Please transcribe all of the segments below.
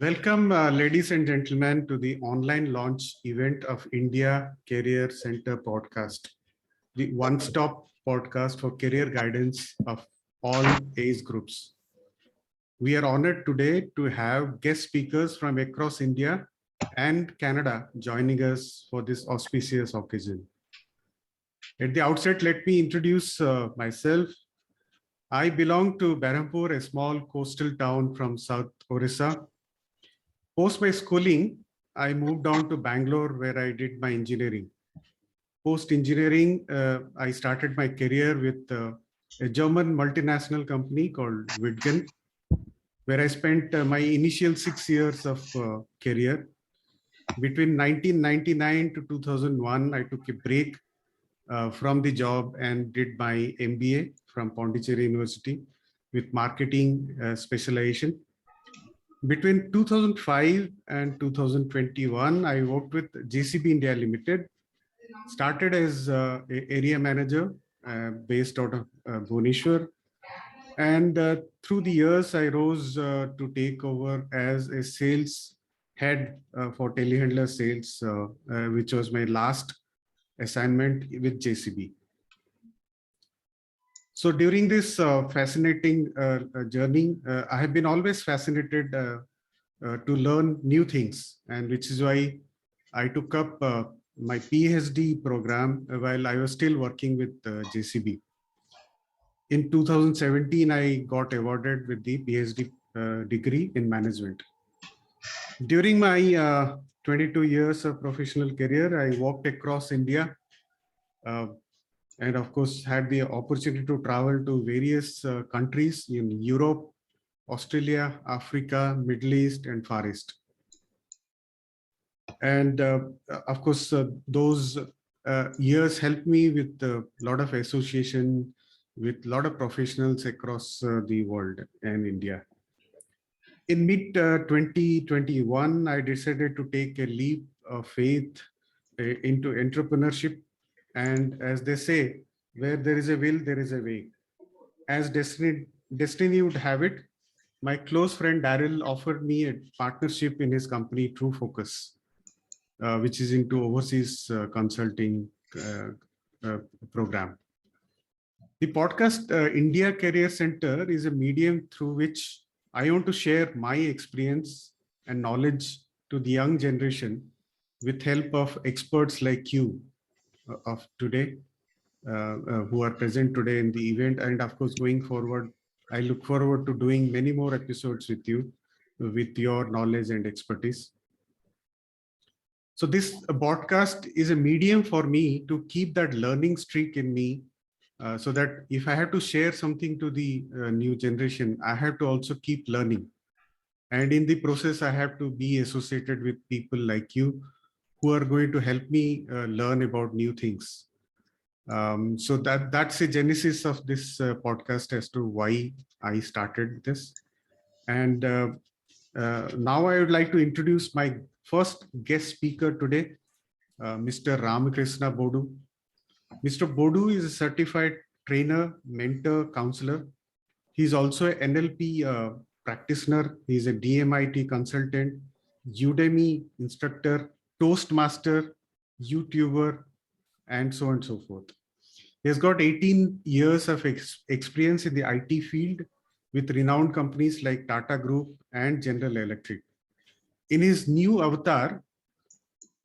Welcome, ladies and gentlemen, to the online launch event of India Career Center podcast, the one-stop podcast for career guidance of all age groups. We are honored today to have guest speakers from across India and Canada joining us for this auspicious occasion. At the outset, let me introduce myself. I belong to Berhampur, a small coastal town from South Orissa. Post my schooling, I moved down to Bangalore where I did my engineering. Post engineering, I started my career with a German multinational company called Wittgen, where I spent my initial 6 years of career. Between 1999 to 2001, I took a break from the job and did my MBA from Pondicherry University with marketing specialization. Between 2005 and 2021, I worked with JCB India Limited, started as area manager based out of Bhubaneswar. And through the years, I rose to take over as a sales head for telehandler sales, which was my last assignment with JCB. So during this fascinating journey, I have been always fascinated to learn new things, and which is why I took up my PhD program while I was still working with JCB. In 2017, I got awarded with the PhD degree in management. During my 22 years of professional career, I walked across India uh, and of course had the opportunity to travel to various countries in Europe, Australia, Africa, Middle East, and Far East. And of course, those years helped me with a lot of association with a lot of professionals across the world and India. In mid 2021, I decided to take a leap of faith into entrepreneurship. And as they say, where there is a will, there is a way. As destiny would have it, my close friend Daryl offered me a partnership in his company, True Focus, which is into overseas consulting program. The podcast India Career Center is a medium through which I want to share my experience and knowledge to the young generation with help of experts like you of today, who are present today in the event. And of course, going forward, I look forward to doing many more episodes with you, with your knowledge and expertise. So this podcast is a medium for me to keep that learning streak in me, so that if I have to share something to the new generation, I have to also keep learning. And in the process, I have to be associated with people like you who are going to help me learn about new things. So that's the genesis of this podcast as to why I started this. And now I would like to introduce my first guest speaker today, Mr. Ramakrishna Bodu. Mr. Bodu is a certified trainer, mentor, counselor. He's also an NLP practitioner. He's a DMIT consultant, Udemy instructor, Toastmaster, YouTuber, and so on and so forth. He has got 18 years of experience in the IT field with renowned companies like Tata Group and General Electric. In his new avatar,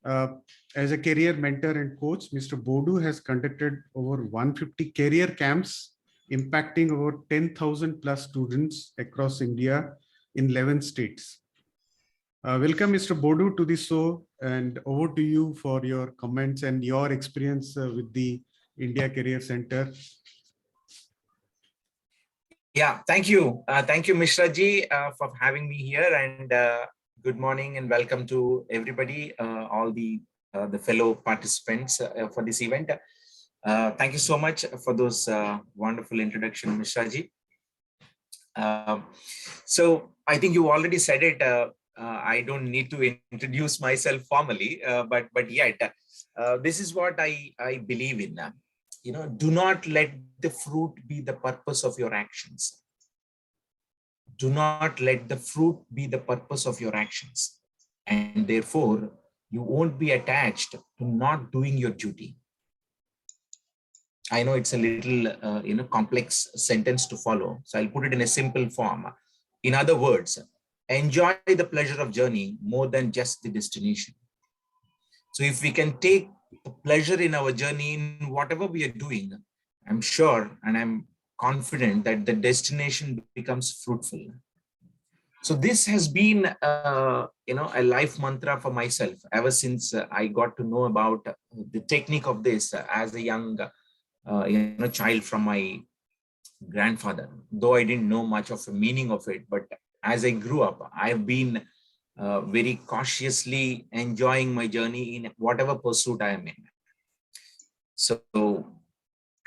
as a career mentor and coach, Mr. Bodu has conducted over 150 career camps, impacting over 10,000 plus students across India in 11 states. Welcome, Mr. Bodu, to the show, and over to you for your comments and your experience with the India Career Center. Yeah, thank you. Thank you, Mishra ji, for having me here, and good morning and welcome to everybody, all the fellow participants for this event. Thank you so much for those wonderful introduction, Mishra ji. So I think you already said it. I don't need to introduce myself formally, but yet this is what I believe in. Do not let the fruit be the purpose of your actions. do not let the fruit be the purpose of your actions. And therefore, you won't be attached to not doing your duty. I know it's a little, complex sentence to follow. So I'll put it in a simple form. In other words, enjoy the pleasure of journey more than just the destination. So if we can take the pleasure in our journey in whatever we are doing, I'm sure and I'm confident that the destination becomes fruitful. So this has been, a life mantra for myself ever since I got to know about the technique of this as a young, child from my grandfather. Though I didn't know much of the meaning of it, but as I grew up, I've been very cautiously enjoying my journey in whatever pursuit I am in. So,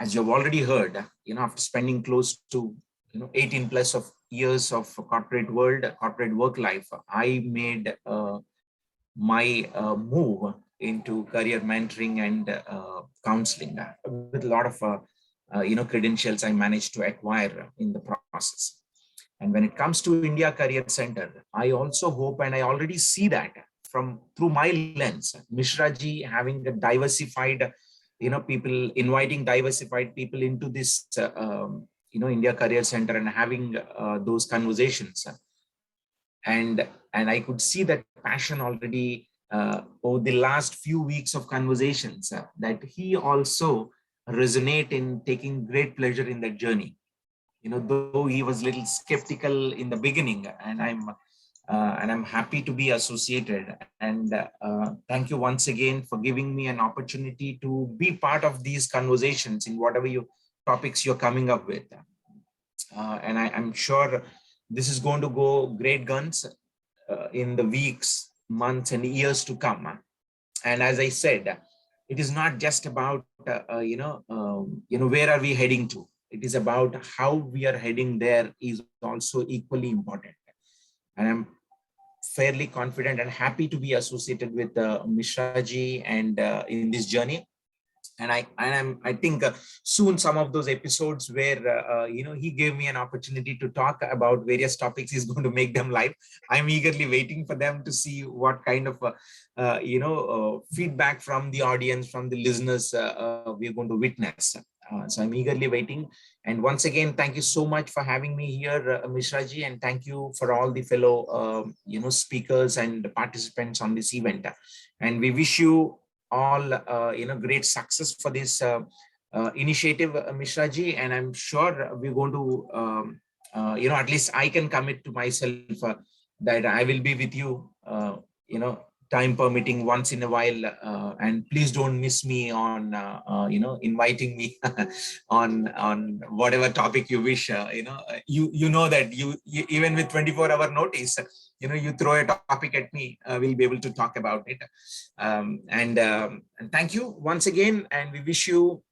as you've already heard, after spending close to 18 plus of years of corporate world, corporate work life, I made my move into career mentoring and counseling with a lot of credentials I managed to acquire in the process. And when it comes to India Career Center, I also hope, and I already see that from through my lens, Mishra ji having a diversified, people, inviting diversified people into this, India Career Center and having those conversations. And I could see that passion already over the last few weeks of conversations, that he also resonate in taking great pleasure in that journey. Though he was a little skeptical in the beginning, and I'm happy to be associated. And thank you once again for giving me an opportunity to be part of these conversations in whatever topics you're coming up with. And I'm sure this is going to go great guns in the weeks, months, and years to come. And as I said, it is not just about where are we heading to. It is about how we are heading there is also equally important. And I'm fairly confident and happy to be associated with Mishra ji and in this journey. And I think soon some of those episodes where he gave me an opportunity to talk about various topics, he's going to make them live. I'm eagerly waiting for them to see what kind of feedback from the audience, from the listeners we're going to witness. So I'm eagerly waiting. And once again, thank you so much for having me here, Mishra ji, and thank you for all the fellow speakers and participants on this event. And we wish you all great success for this initiative, Mishra ji, and I'm sure we're going to at least I can commit to myself that I will be with you time permitting once in a while, and please don't miss me on inviting me on whatever topic you wish. You know that you even with 24-hour notice, you throw a topic at me, we'll be able to talk about it. And thank you once again, and we wish you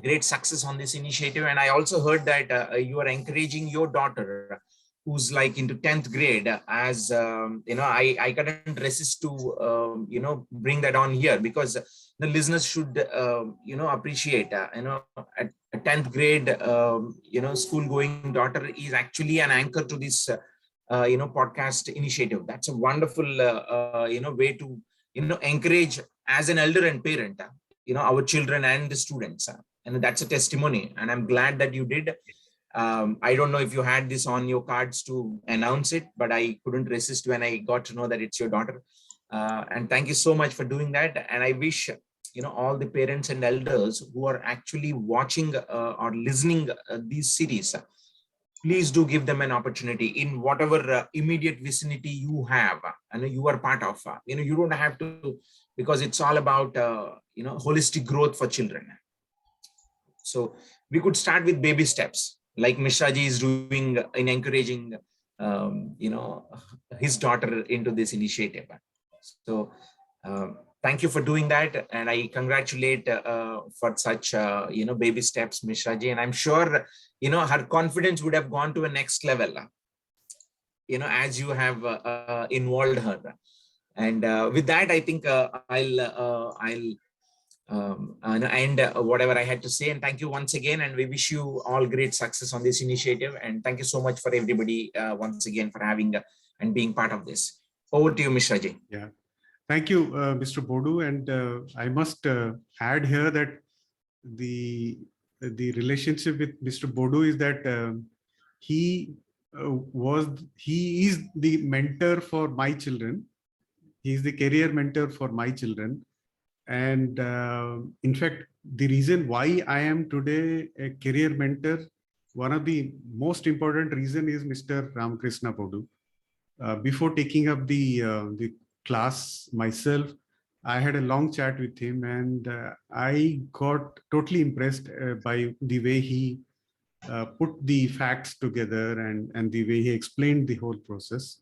great success on this initiative. And I also heard that you are encouraging your daughter, who's like into 10th grade, as I couldn't resist to bring that on here, because the listeners should appreciate at a 10th grade school going daughter is actually an anchor to this podcast initiative. That's a wonderful way to encourage as an elder and parent our children and the students, and that's a testimony, and I'm glad that you did. I don't know if you had this on your cards to announce it, but I couldn't resist when I got to know that it's your daughter. And thank you so much for doing that. And I wish all the parents and elders who are actually watching or listening these series, please do give them an opportunity in whatever immediate vicinity you have and you are part of. You don't have to, because it's all about holistic growth for children. So we could start with baby steps, like Mishra ji is doing in encouraging his daughter into this initiative. So thank you for doing that, and I congratulate for such baby steps, Mishra ji. And I'm sure her confidence would have gone to a next level, as you have involved her. And with that, I think I'll whatever I had to say. And thank you once again. And we wish you all great success on this initiative. And thank you so much for everybody once again for having and being part of this. Over to you, Mr. Ajay. Yeah, thank you, Mr. Bodu. And I must add here that the relationship with Mr. Bodu is that he is the mentor for my children. He is the career mentor for my children. And in fact, the reason why I am today a career mentor, one of the most important reason is Mr. Ramakrishna Bodu. Before taking up the class myself, I had a long chat with him, and I got totally impressed by the way he put the facts together and the way he explained the whole process.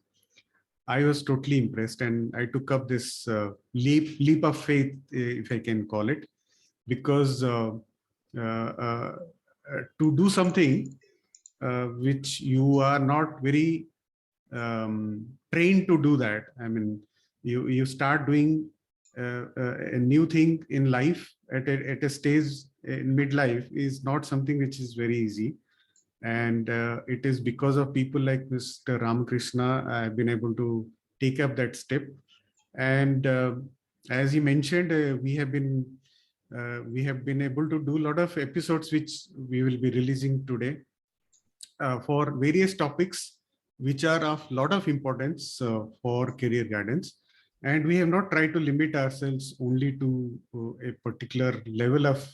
I was totally impressed, and I took up this leap of faith, if I can call it, because to do something which you are not very trained to do that. I mean, you start doing a new thing in life at a stage in midlife is not something which is very easy. And it is because of people like Mr. Ramakrishna I've been able to take up that step. And as he mentioned, we have been able to do a lot of episodes which we will be releasing today for various topics which are of lot of importance for career guidance. And we have not tried to limit ourselves only to a particular level of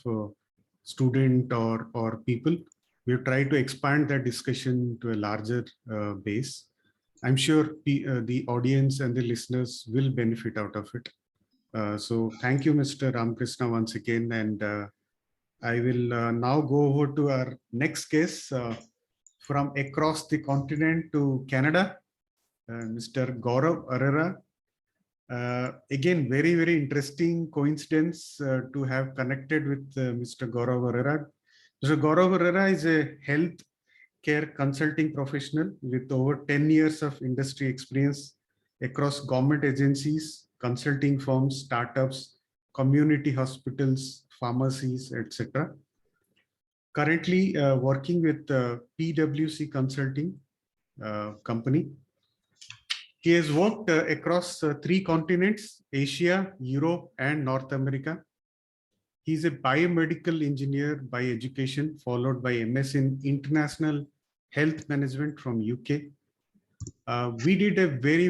student or people. We have tried to expand that discussion to a larger base. I'm sure the audience and the listeners will benefit out of it. So thank you, Mr. Ramakrishna, once again. And I will now go over to our next case from across the continent to Canada, Mr. Gaurav Arora. Again, very, very interesting coincidence to have connected with Mr. Gaurav Arora. Mr. Gaurav Arora is a health care consulting professional with over 10 years of industry experience across government agencies, consulting firms, startups, community hospitals, pharmacies, etc. Currently working with PwC Consulting company. He has worked across 3 continents, Asia, Europe, and North America. He's a biomedical engineer by education, followed by MS in International Health Management from UK. We did a very,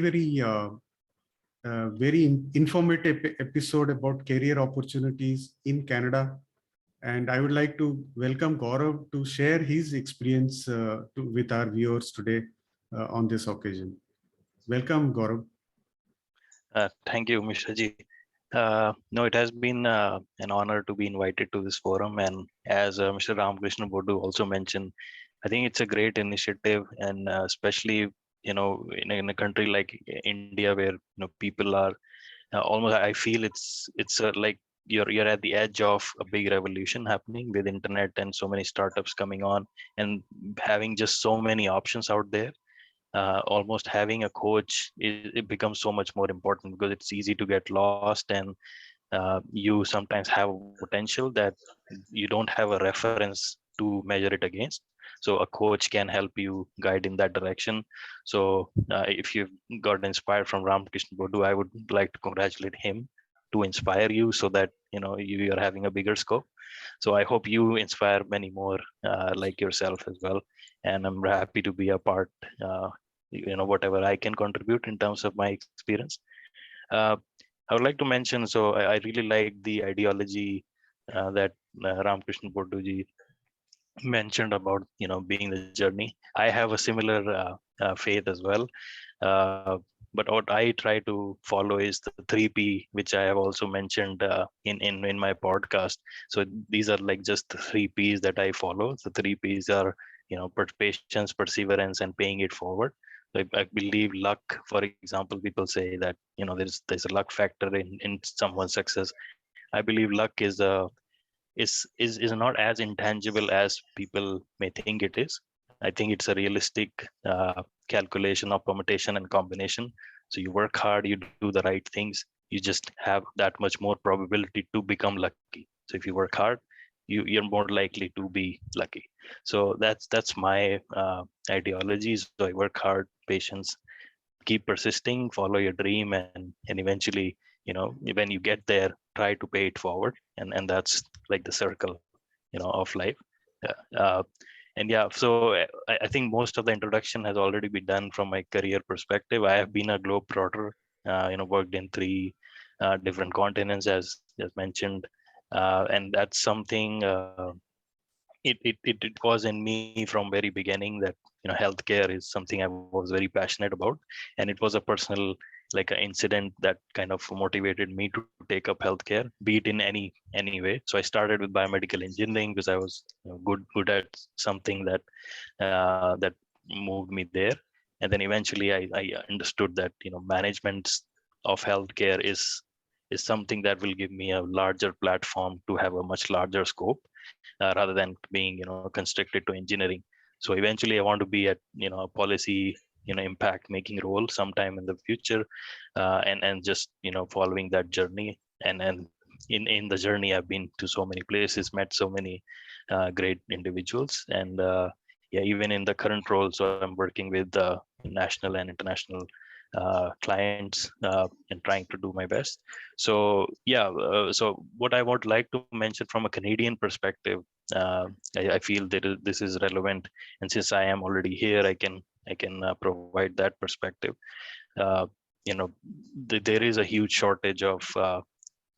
very informative episode about career opportunities in Canada. And I would like to welcome Gaurav to share his experience with our viewers today on this occasion. Welcome, Gaurav. Thank you, Mr. Ji. No, it has been an honor to be invited to this forum. And as Mr. Ramakrishna Bodu also mentioned, I think it's a great initiative, and especially in a country like India, where people are almost. I feel it's like you're at the edge of a big revolution happening with internet and so many startups coming on, and having just so many options out there. Almost having a coach, it becomes so much more important, because it's easy to get lost, and you sometimes have potential that you don't have a reference to measure it against. So a coach can help you guide in that direction. So if you've got inspired from Ramakrishna Bodu, I would like to congratulate him to inspire you, so that you are having a bigger scope. So I hope you inspire many more like yourself as well. And I'm happy to be a part, whatever I can contribute in terms of my experience. I would like to mention, so I really like the ideology that Ramakrishna Boduji mentioned about, being the journey. I have a similar faith as well. But what I try to follow is the 3P, which I have also mentioned in my podcast. So these are like just the 3Ps that I follow. The 3Ps are, patience, perseverance, and paying it forward. I believe luck, for example, people say that, there's a luck factor in someone's success. I believe luck is not as intangible as people may think it is. I think it's a realistic calculation of permutation and combination. So you work hard, you do the right things, you just have that much more probability to become lucky. So if you work hard, you're more likely to be lucky. So that's my ideology. So I work hard, patience, keep persisting, follow your dream, and eventually, when you get there, try to pay it forward, and that's like the circle, of life. Uh, and yeah, so I think most of the introduction has already been done from my career perspective. I have been a globetrotter, worked in 3 different continents, as mentioned, and that's something. It was in me from very beginning that healthcare is something I was very passionate about, and it was a personal, like an incident that kind of motivated me to take up healthcare, be it in any way. So I started with biomedical engineering because I was good at something that moved me there, and then eventually I understood that management of healthcare is something that will give me a larger platform to have a much larger scope, rather than being constricted to engineering. So eventually I want to be at a policy impact making role sometime in the future, and just following that journey. And in the journey I've been to so many places, met so many great individuals, and yeah, even in the current role, so I'm working with national and international clients, and trying to do my best. So yeah, so what I would like to mention from a Canadian perspective, uh, I feel that this is relevant, and since I am already here, I can provide that perspective. uh, there is a huge shortage of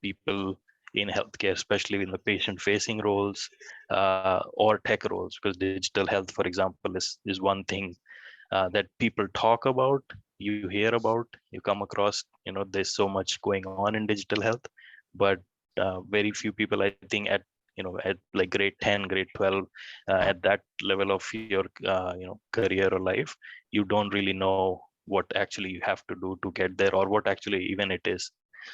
people in healthcare, especially in the patient facing roles, or tech roles, because digital health, for example, is one thing that people talk about, you hear about, you come across, there's so much going on in digital health, but very few people, I think, at like grade 10, grade 12, at that level of your career or life, you don't really know what actually you have to do to get there, or what actually even it is.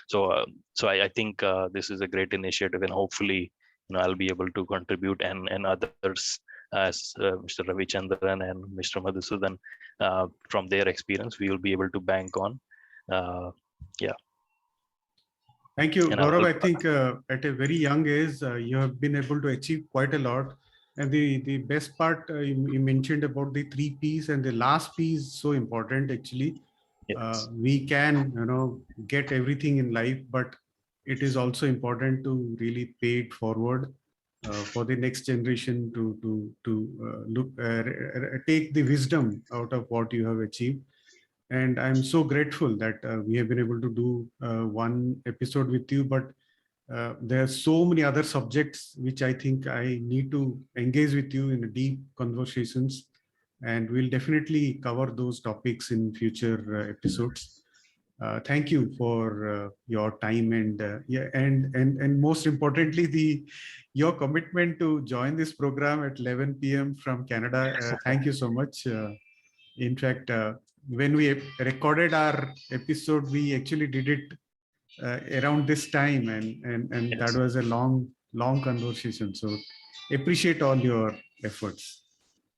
So uh, so I, I think this is a great initiative, and hopefully I'll be able to contribute, and others, as Mr. Ravichandran and Mr. Madhusudan, from their experience, we will be able to bank on. Uh, yeah. Thank you, And Gaurav. I'll, I think at a very young age, you have been able to achieve quite a lot. And the best part, you mentioned about the 3 Ps, and the last P is so important, actually. yes. We can, get everything in life, but it is also important to really pay it forward for the next generation to take the wisdom out of what you have achieved. And I'm so grateful that we have been able to do one episode with you, but there are so many other subjects which I think I need to engage with you in deep conversations, and we'll definitely cover those topics in future episodes. Thank you for your time, and yeah, and most importantly, the your commitment to join this program at 11 p.m. from Canada. Thank you so much. In fact, when we recorded our episode, we actually did it around this time, and that Yes. was a long conversation. So appreciate all your efforts.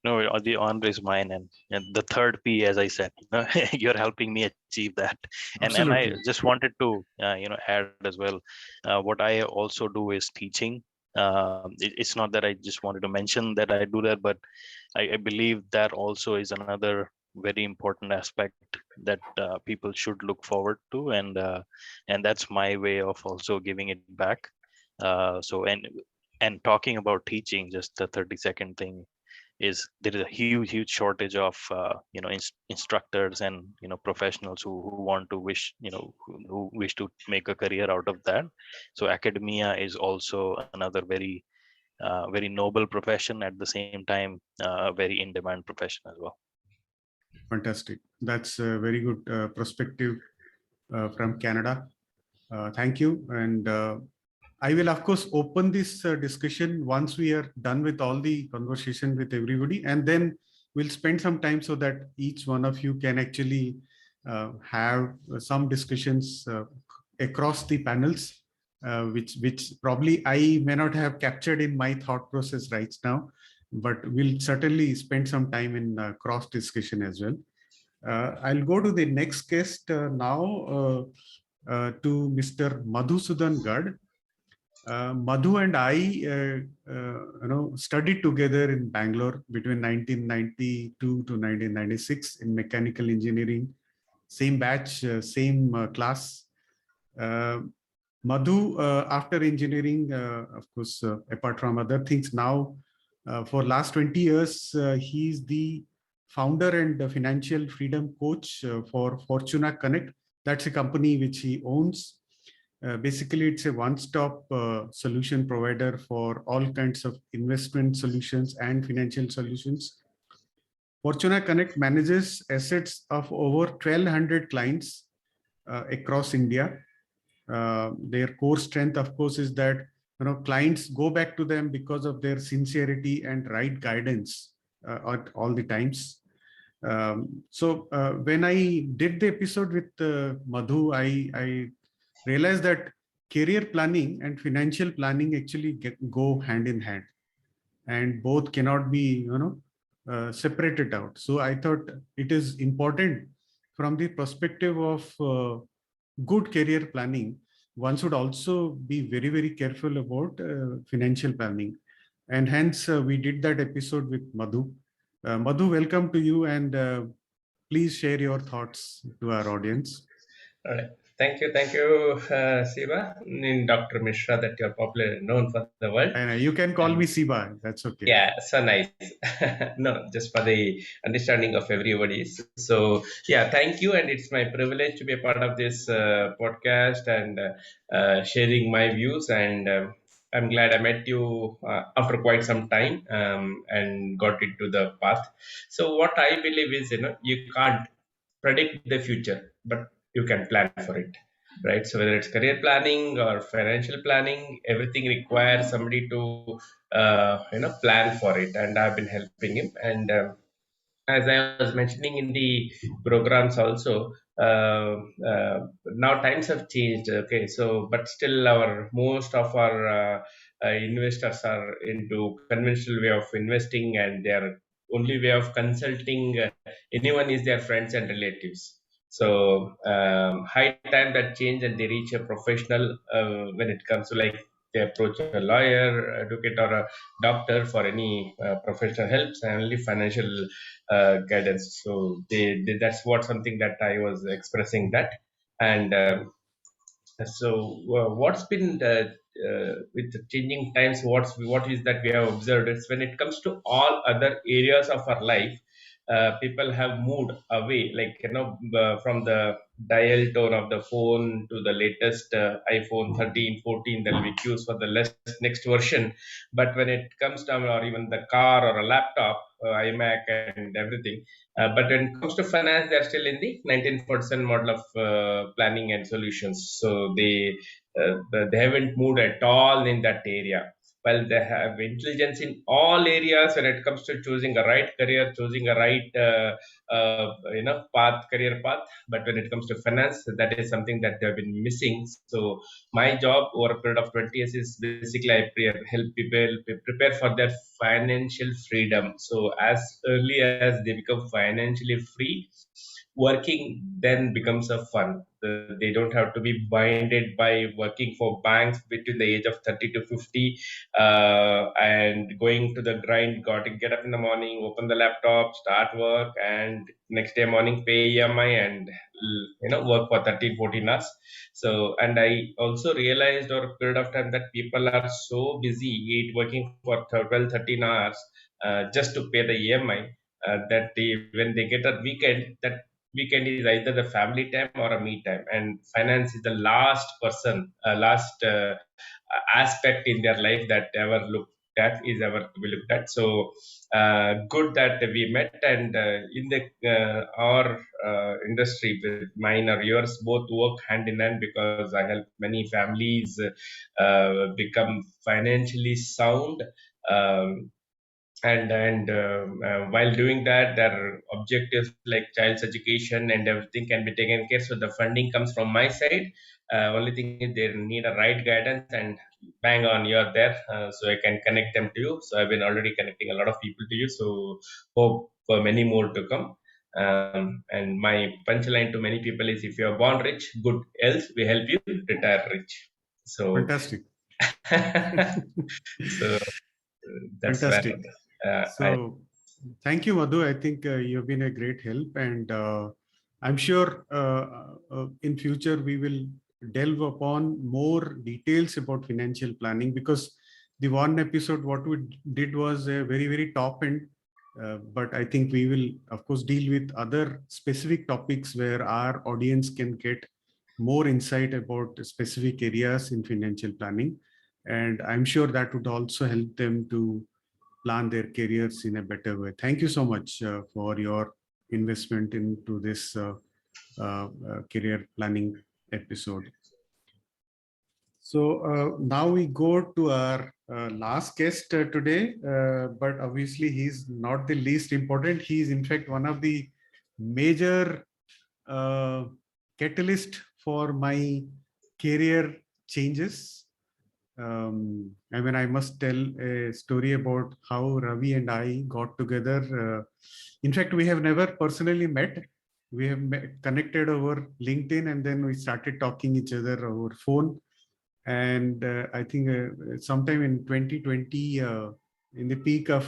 No, the honor is mine, and the third P, as I said, you're helping me achieve that, and I Absolutely. just wanted to add as well. What I also do is teaching. It's not that I just wanted to mention that I do that, but I believe that also is another very important aspect that people should look forward to, and that's my way of also giving it back. So and talking about teaching, just the 30-second thing is, there is a huge shortage of instructors and professionals who want to wish who wish to make a career out of that. So academia is also another very noble profession, at the same time very in demand profession as well. Fantastic. That's a very good perspective from Canada. Thank you. And I will, of course, open this discussion once we are done with all the conversation with everybody, and then we'll spend some time so that each one of you can actually have some discussions across the panels, which probably I may not have captured in my thought process right now, but we'll certainly spend some time in cross discussion as well. I'll go to the next guest now. to Mr. Madhusudan Gad. Madhu and I, studied together in Bangalore between 1992 to 1996 in mechanical engineering, same batch, same class. Madhu, after engineering, of course, apart from other things, now for last 20 years, he's the founder and the financial freedom coach for Fortuna Connect. That's a company which he owns. Basically, it's a one-stop solution provider for all kinds of investment solutions and financial solutions. Fortuna Connect manages assets of over 1,200 clients across India. Their core strength, of course, is that clients go back to them because of their sincerity and right guidance at all the times. So when I did the episode with Madhu, I realized that career planning and financial planning actually go hand in hand, and both cannot be separated out. So I thought it is important from the perspective of good career planning. One should also be very, very careful about financial planning, and hence we did that episode with Madhu. Madhu, welcome to you, and please share your thoughts to our audience. All right. Thank you, Siva, in Dr. Mishra, that you're popularly known for the world. And you can call me Siba. That's okay. Yeah, so nice. No, just for the understanding of everybody. So, yeah, thank you. And it's my privilege to be a part of this podcast and sharing my views. And I'm glad I met you after quite some time and got into the path. So, what I believe is, you can't predict the future, but you can plan for it, right? So whether it's career planning or financial planning, everything requires somebody to plan for it, and I've been helping him. And as I was mentioning in the programs also, now times have changed. Okay, so but still, our most of our investors are into conventional way of investing, and their only way of consulting anyone is their friends and relatives. So high time that change and they reach a professional when it comes to, like, they approach a lawyer, advocate, or a doctor for any professional helps and only financial guidance. So that's what something that I was expressing that. And so what's been with the changing times, what is that we have observed is when it comes to all other areas of our life, people have moved away, like, from the dial tone of the phone to the latest iPhone 13, 14, there'll be queues for the next version. But when it comes down, or even the car or a laptop, iMac and everything, but when it comes to finance, they're still in the 19% model of planning and solutions. So they haven't moved at all in that area. Well, they have intelligence in all areas when it comes to choosing a right career, choosing a right career path. But when it comes to finance, that is something that they've been missing. So my job over a period of 20 years is basically I help people prepare for their financial freedom. So as early as they become financially free, working then becomes a fun. They don't have to be binded by working for banks between the age of 30 to 50 and going to the grind. Got to get up in the morning, open the laptop, start work, and next day morning pay EMI and work for 13, 14 hours. So, and I also realized over a period of time that people are so busy working for 12, 13 hours just to pay the EMI that when they get a weekend, that weekend is either the family time or a me time, and finance is the last aspect in their life that ever looked at is ever to be looked at. So good that we met, and in the our industry, with mine or yours, both work hand in hand, because I help many families become financially sound. And while doing that, their objectives like child's education and everything can be taken care. So the funding comes from my side. Only thing is they need a right guidance, and bang on, you're there. So I can connect them to you. So I've been already connecting a lot of people to you. So hope for many more to come. And my punchline to many people is, if you are born rich, good. Else, we help you retire rich. So, Fantastic. so that's where Fantastic. I So thank you, Madhu. I think you've been a great help, and I'm sure in future we will delve upon more details about financial planning, because the one episode what we did was a very, very top end. But I think we will, of course, deal with other specific topics where our audience can get more insight about specific areas in financial planning. And I'm sure that would also help them to plan their careers in a better way. Thank you so much for your investment into this career planning episode. So now we go to our last guest today, but obviously he's not the least important. He's in fact one of the major catalyst for my career changes. I mean, I must tell a story about how Ravi and I got together. In fact, we have never personally met. We have connected over LinkedIn, and then we started talking each other over phone. And I think sometime in 2020, in the peak of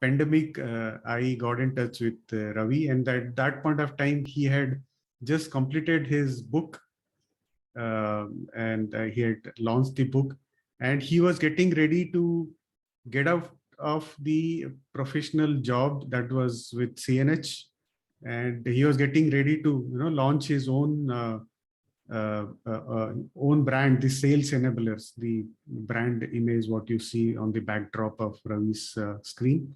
pandemic, I got in touch with Ravi, and at that point of time, he had just completed his book, and he had launched the book, and he was getting ready to get out of the professional job that was with CNH, and he was getting ready to launch his own own brand, the Sales Enablers, the brand image what you see on the backdrop of Ravi's screen.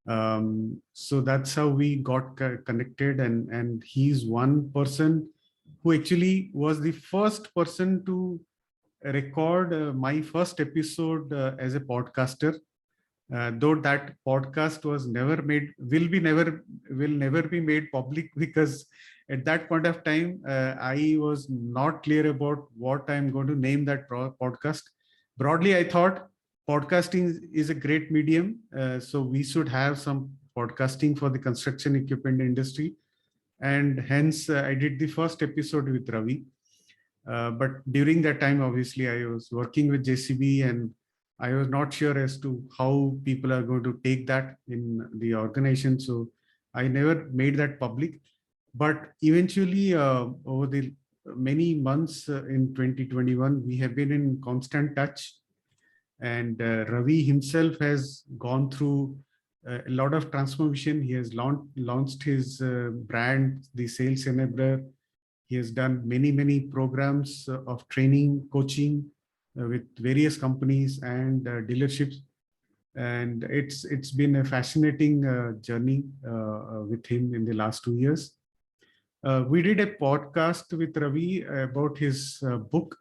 So that's how we got connected, and he's one person who actually was the first person to record my first episode as a podcaster. Though that podcast was never made, will never be made public, because at that point of time I was not clear about what I'm going to name that podcast. Broadly, I thought podcasting is a great medium, so we should have some podcasting for the construction equipment industry, and hence I did the first episode with Ravi. But during that time, obviously, I was working with JCB, and I was not sure as to how people are going to take that in the organization. So I never made that public. But eventually, over the many months in 2021, we have been in constant touch. And Ravi himself has gone through a lot of transformation. He has launched his brand, the Sales Enabler. He has done many programs of training, coaching with various companies and dealerships. And it's been a fascinating journey with him in the last 2 years. We did a podcast with Ravi about his book,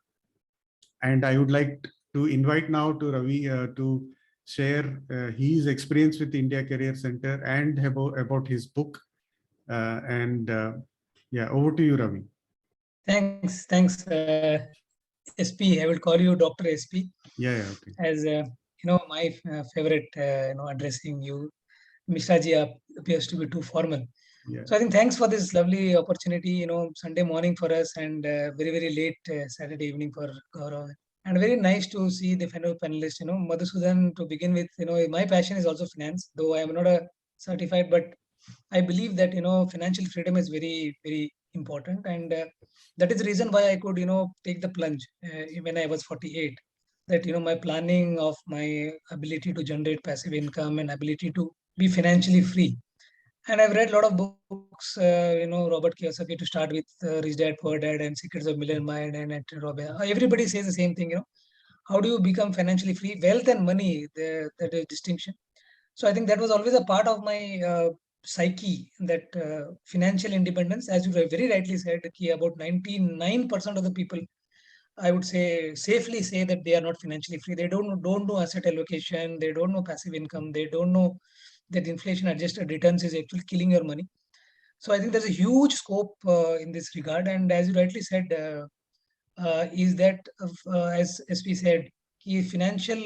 and I would like to invite now to Ravi to share his experience with India Career Center and about his book. Yeah, over to you, Ravi. Thanks, SP. I will call you Dr. SP. Yeah, okay. As my favorite, addressing you, Mishra ji appears to be too formal. Yeah. So I think thanks for this lovely opportunity. Sunday morning for us, and very, very late Saturday evening for Gaurav. And very nice to see the fellow panelists. Madhusudan, to begin with, my passion is also finance, though I am not a certified, but I believe that financial freedom is very, very important, and that is the reason why I could take the plunge when I was 48. That my planning of my ability to generate passive income and ability to be financially free. And I've read a lot of books, Robert Kiyosaki to start with, Rich Dad Poor Dad and Secrets of Millionaire Mind, and Anthony Robbins. Everybody says the same thing. How do you become financially free? Wealth and money, that is distinction. So I think that was always a part of my psyche, that financial independence, as you very rightly said, about 99% of the people, I would safely say that they are not financially free. They don't know asset allocation. They don't know passive income. They don't know that inflation adjusted returns is actually killing your money. So I think there's a huge scope in this regard. And as you rightly said, is that as we said, financial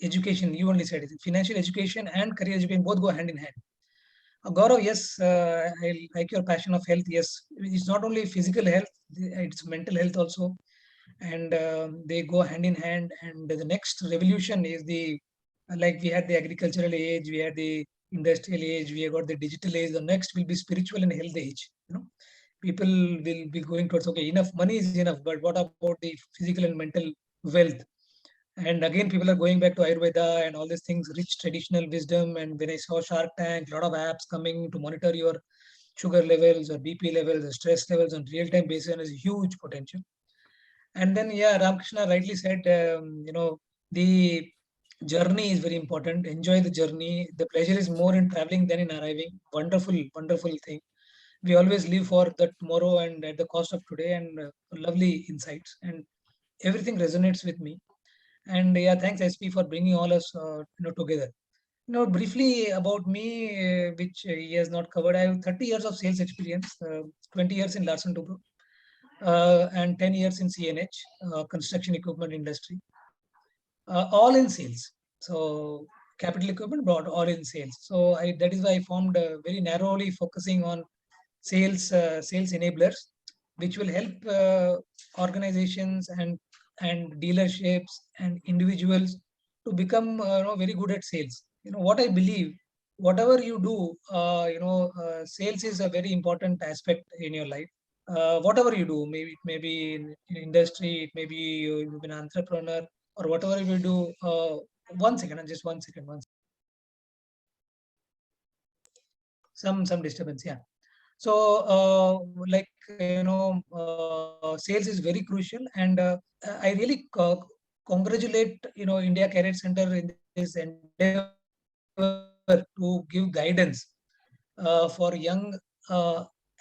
education, you only said it, financial education and career education both go hand in hand. Gaurav, yes, I like your passion of health. Yes, it's not only physical health, it's mental health also. And they go hand in hand. And the next revolution is like we had the agricultural age, we had the industrial age, we have got the digital age. The next will be spiritual and health age. People will be going towards, okay, enough money is enough, but what about the physical and mental wealth? And again, people are going back to Ayurveda and all these things, rich traditional wisdom. And when I saw Shark Tank, a lot of apps coming to monitor your sugar levels or BP levels or stress levels on real-time basis, and is huge potential. And then, yeah, Ramakrishna rightly said, the journey is very important. Enjoy the journey. The pleasure is more in traveling than in arriving. Wonderful, wonderful thing. We always live for the tomorrow and at the cost of today, and lovely insights. And everything resonates with me. And yeah, thanks SP for bringing all us together. Briefly about me, which he has not covered. I have 30 years of sales experience, 20 years in Larsen Toubro, and 10 years in CNH, construction equipment industry, all in sales. So capital equipment, but all in sales. So that is why I formed very narrowly focusing on sales enablers, which will help organizations and dealerships and individuals to become very good at sales. What I believe, whatever you do, sales is a very important aspect in your life. Whatever you do, maybe it may be in industry, it may be you've been an entrepreneur, or whatever you do. One second, just 1 second. Some disturbance, yeah. So, like sales is very crucial, and I really congratulate India Career Center in this endeavor to give guidance for young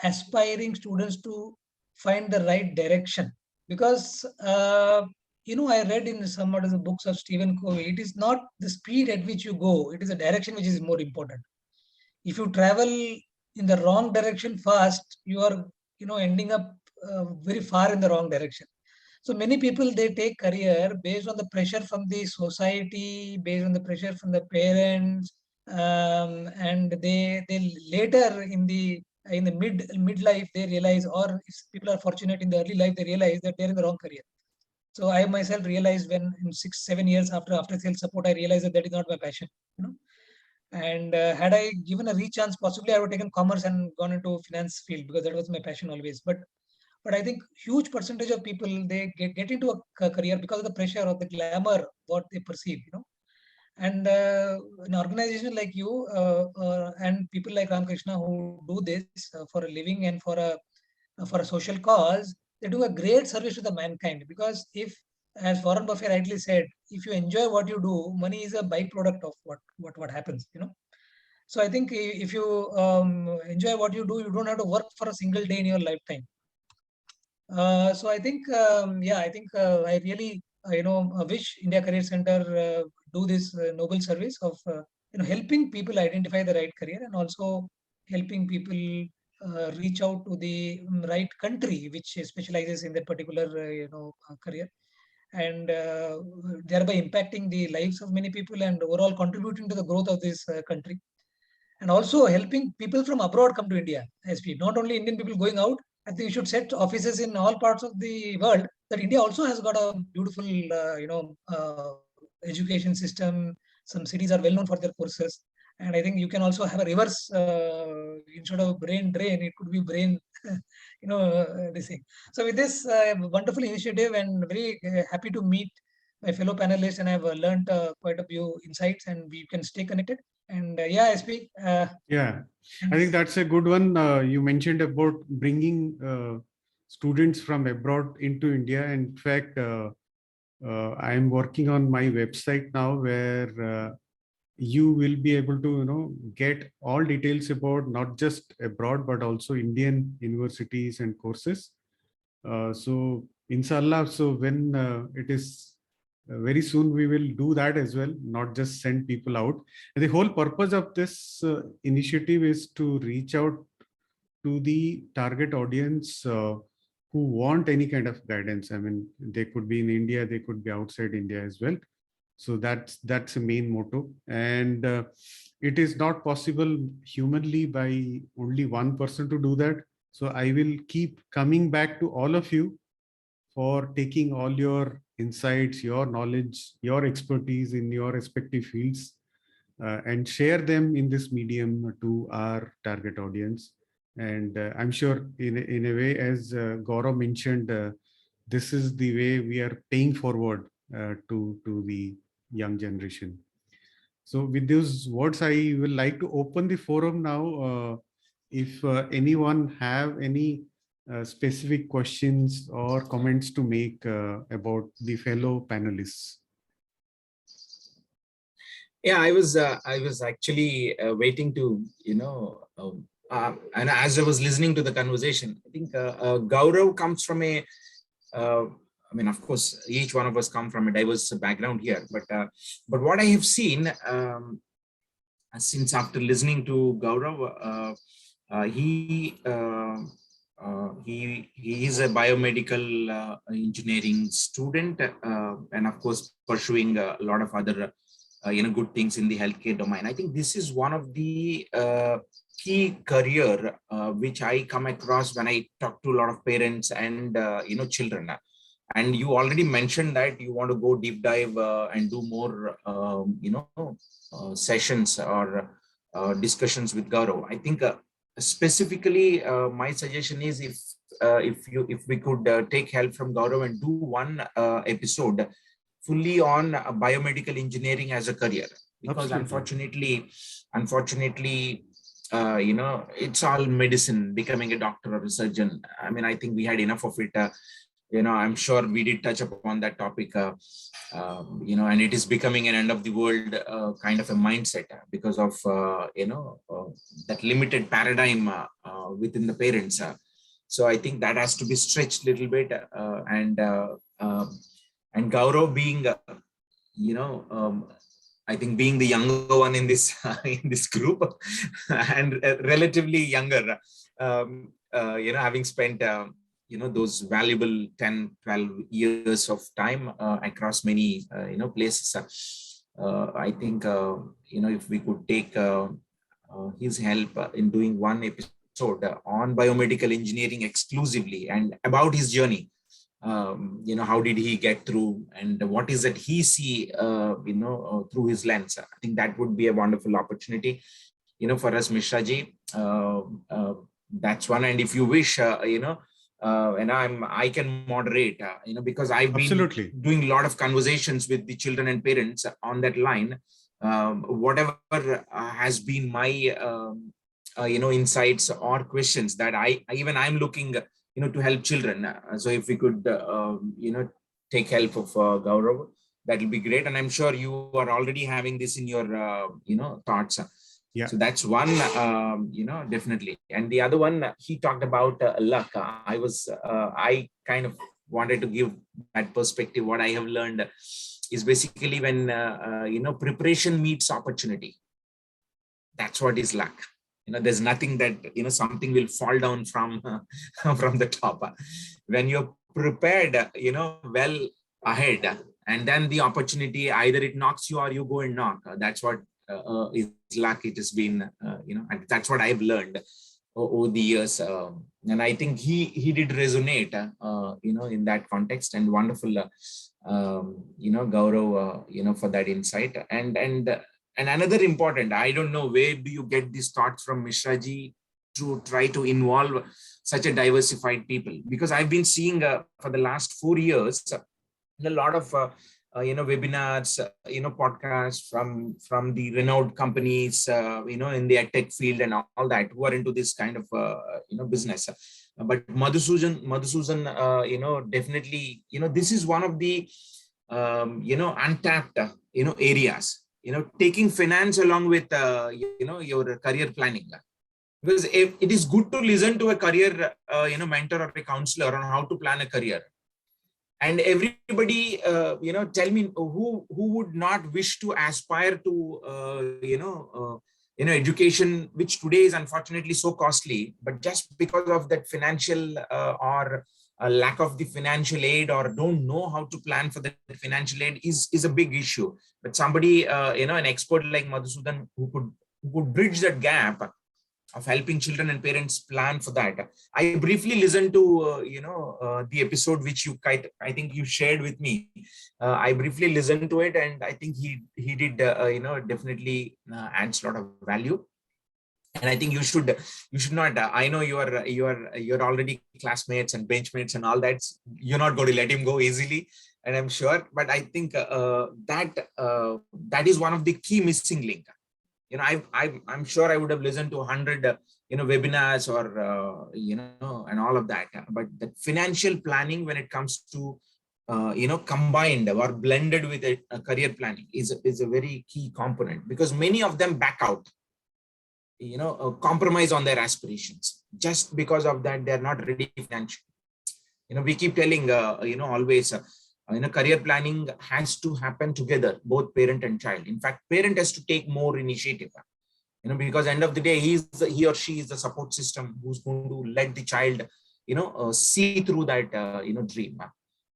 aspiring students to find the right direction. Because I read in some of the books of Stephen Covey, it is not the speed at which you go; it is the direction which is more important. If you travel in the wrong direction fast, you are ending up very far in the wrong direction. So many people, they take career based on the pressure from the society, based on the pressure from the parents, and they later in the midlife they realize, or if people are fortunate in the early life, they realize that they're in the wrong career. So I myself realized when in 6-7 years after sales support, I realized that is not my passion. And had I given a rechance, possibly I would have taken commerce and gone into finance field, because that was my passion always. But I think huge percentage of people, they get into a career because of the pressure or the glamour what they perceive. And an organization like you and people like Ramakrishna who do this for a living and for a social cause, they do a great service to the mankind. Because if, as Warren Buffett rightly said, if you enjoy what you do, money is a byproduct of what happens. So I think if you enjoy what you do, you don't have to work for a single day in your lifetime. So I think, I really, wish India Career Center do this noble service of, helping people identify the right career, and also helping people reach out to the right country which specializes in that particular, career, and thereby impacting the lives of many people and overall contributing to the growth of this country, and also helping people from abroad come to India. Not only Indian people going out. I think we should set offices in all parts of the world. That India also has got a beautiful, education system. Some cities are well known for their courses, and I think you can also have a reverse, instead of brain drain, it could be brain, this thing. So with this wonderful initiative, and very happy to meet my fellow panelists, and I've learned quite a few insights, and we can stay connected. And yeah, SP. Yeah, I think that's a good one. You mentioned about bringing students from abroad into India. In fact, I am working on my website now, where you will be able to get all details about not just abroad but also Indian universities and courses. So inshallah, so when it is very soon, we will do that as well, not just send people out. And the whole purpose of this initiative is to reach out to the target audience who want any kind of guidance. I mean, they could be in India, they could be outside India as well. So that's a main motto. And it is not possible humanly by only one person to do that. So I will keep coming back to all of you for taking all your insights, your knowledge, your expertise in your respective fields, and share them in this medium to our target audience. And I'm sure in a way, as Gaurav mentioned, this is the way we are paying forward to the young generation. So with those words, I will like to open the forum now. If anyone have any specific questions or comments to make about the fellow panelists. Yeah, I was actually waiting to, and as I was listening to the conversation, I think Gaurav comes from a, I mean, of course, each one of us come from a diverse background here, but what I have seen since after listening to Gaurav, he is a biomedical engineering student, and of course pursuing a lot of other good things in the healthcare domain. I think this is one of the key career which I come across when I talk to a lot of parents and children. And you already mentioned that you want to go deep dive and do more sessions or discussions with Gaurav. I think specifically my suggestion is if we could take help from Gaurav and do one episode fully on biomedical engineering as a career, because Absolutely. unfortunately it's all medicine, becoming a doctor or a surgeon. I mean, I think we had enough of it. I'm sure we did touch upon that topic, and it is becoming an end of the world kind of a mindset because of that limited paradigm within the parents. So I think that has to be stretched a little bit, and Gaurav being, I think being the younger one in this in this group, and relatively younger, having spent those valuable 10, 12 years of time across many places. I think if we could take his help in doing one episode on biomedical engineering exclusively and about his journey. How did he get through, and what is that he see through his lens. I think that would be a wonderful opportunity for us, Mishra ji. That's one. And if you wish, and I can moderate, because I've been Absolutely. doing a lot of conversations with the children and parents on that line. Whatever has been my insights or questions that I'm looking to help children. So if we could take help of Gaurav, that will be great. And I'm sure you are already having this in your thoughts. Yeah. So that's one, definitely. And the other one, he talked about luck. I kind of wanted to give that perspective. What I have learned is basically when, preparation meets opportunity. That's what is luck. There's nothing that, something will fall down from, from the top. When you're prepared, well ahead, and then the opportunity, either it knocks you or you go and knock. That's what is luck. It has been, and that's what I've learned over the years. And I think he did resonate, in that context, and wonderful, Gaurav, for that insight. And another important, I don't know, where do you get these thoughts from, Mishra ji, to try to involve such a diversified people? Because I've been seeing for the last 4 years, a lot of, webinars, podcasts from the renowned companies, in the edtech field and all that, who are into this kind of, business. But Madhusudan, definitely, this is one of the, untapped, areas. Taking finance along with, your career planning. Because it is good to listen to a career, mentor or a counselor on how to plan a career. And everybody, tell me who would not wish to aspire to, education, which today is unfortunately so costly, but just because of that financial or a lack of the financial aid or don't know how to plan for the financial aid is a big issue. But somebody, an expert like Madhusudan who could bridge that gap of helping children and parents plan for that. I briefly listened to, the episode which I think you shared with me. I briefly listened to it, and I think he did, definitely adds a lot of value. And I think you should not. I know you're already classmates and benchmates and all that. You're not going to let him go easily, and I'm sure. But I think that is one of the key missing link. I'm sure I would have listened to 100 webinars or and all of that. But the financial planning, when it comes to combined or blended with a career planning, is a very key component, because many of them back out. Compromise on their aspirations just because of that. They're not ready financially. We keep telling always career planning has to happen together, both parent and child. In fact, parent has to take more initiative, because end of the day, he or she is the support system who's going to let the child see through that dream.